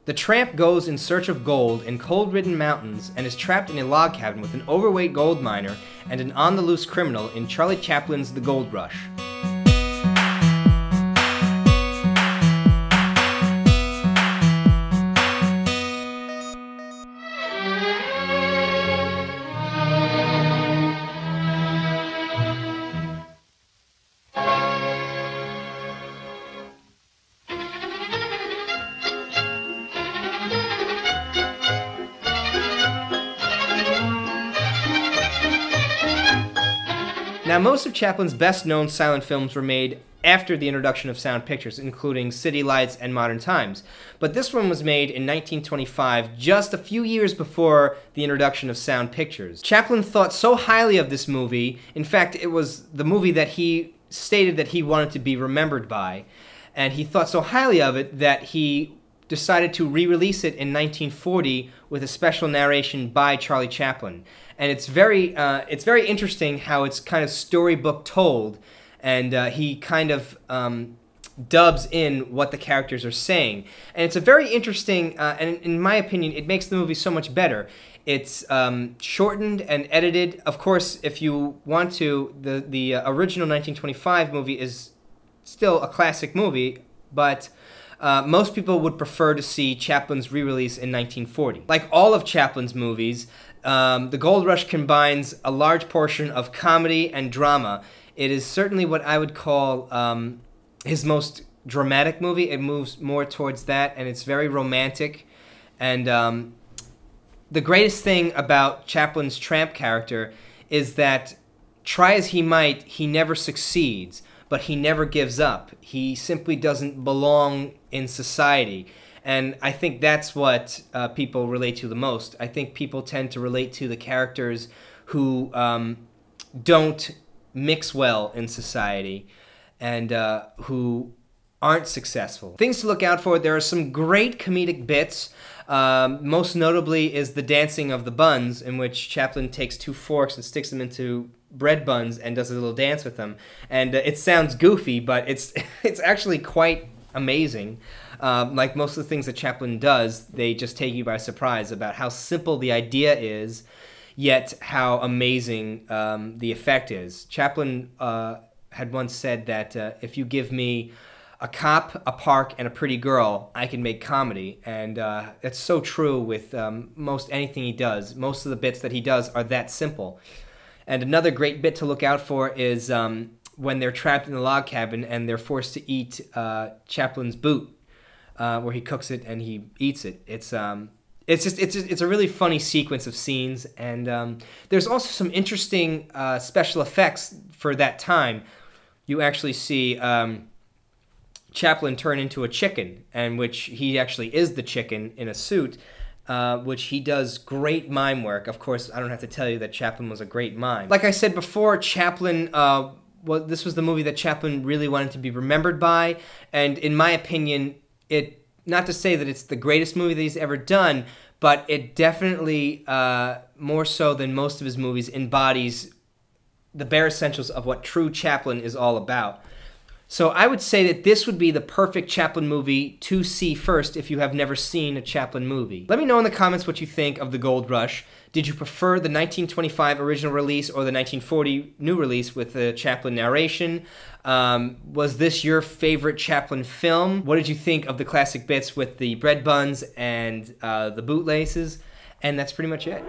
The tramp goes in search of gold in cold-ridden mountains and is trapped in a log cabin with an overweight gold miner and an on-the-loose criminal in Charlie Chaplin's The Gold Rush. Now, most of Chaplin's best-known silent films were made after the introduction of sound pictures, including City Lights and Modern Times. But this one was made in 1925, just a few years before the introduction of sound pictures. Chaplin thought so highly of this movie, in fact, it was the movie that he stated that he wanted to be remembered by, and he thought so highly of it that he decided to re-release it in 1940 with a special narration by Charlie Chaplin. And it's very interesting how it's kind of storybook told, and he kind of dubs in what the characters are saying. And it's a very interesting, and in my opinion, it makes the movie so much better. It's shortened and edited. Of course, if you want to, the original 1925 movie is still a classic movie, but most people would prefer to see Chaplin's re-release in 1940. Like all of Chaplin's movies, The Gold Rush combines a large portion of comedy and drama. It is certainly what I would call his most dramatic movie. It moves more towards that, and it's very romantic. And the greatest thing about Chaplin's tramp character is that, try as he might, he never succeeds, but he never gives up. He simply doesn't belong in society. And I think that's what people relate to the most. I think people tend to relate to the characters who don't mix well in society and who aren't successful. Things to look out for: there are some great comedic bits. Most notably is the dancing of the buns, in which Chaplin takes two forks and sticks them into bread buns and does a little dance with them. And it sounds goofy, but it's actually quite amazing. Like most of the things that Chaplin does, they just take you by surprise about how simple the idea is, yet how amazing the effect is. Chaplin had once said that if you give me a cop, a park, and a pretty girl, I can make comedy. And that's so true with most anything he does. Most of the bits that he does are that simple. And another great bit to look out for is when they're trapped in the log cabin and they're forced to eat Chaplin's boot, where he cooks it and he eats it. It's a really funny sequence of scenes, and there's also some interesting special effects for that time. You actually see Chaplin turn into a chicken, and which he actually is the chicken in a suit, which he does great mime work. Of course, I don't have to tell you that Chaplin was a great mime. Like I said before, Chaplin, this was the movie that Chaplin really wanted to be remembered by, and in my opinion, not to say that it's the greatest movie that he's ever done, but it definitely, more so than most of his movies, embodies the bare essentials of what true Chaplin is all about. So I would say that this would be the perfect Chaplin movie to see first if you have never seen a Chaplin movie. Let me know in the comments what you think of The Gold Rush. Did you prefer the 1925 original release or the 1940 new release with the Chaplin narration? Was this your favorite Chaplin film? What did you think of the classic bits with the bread buns and the bootlaces? And that's pretty much it.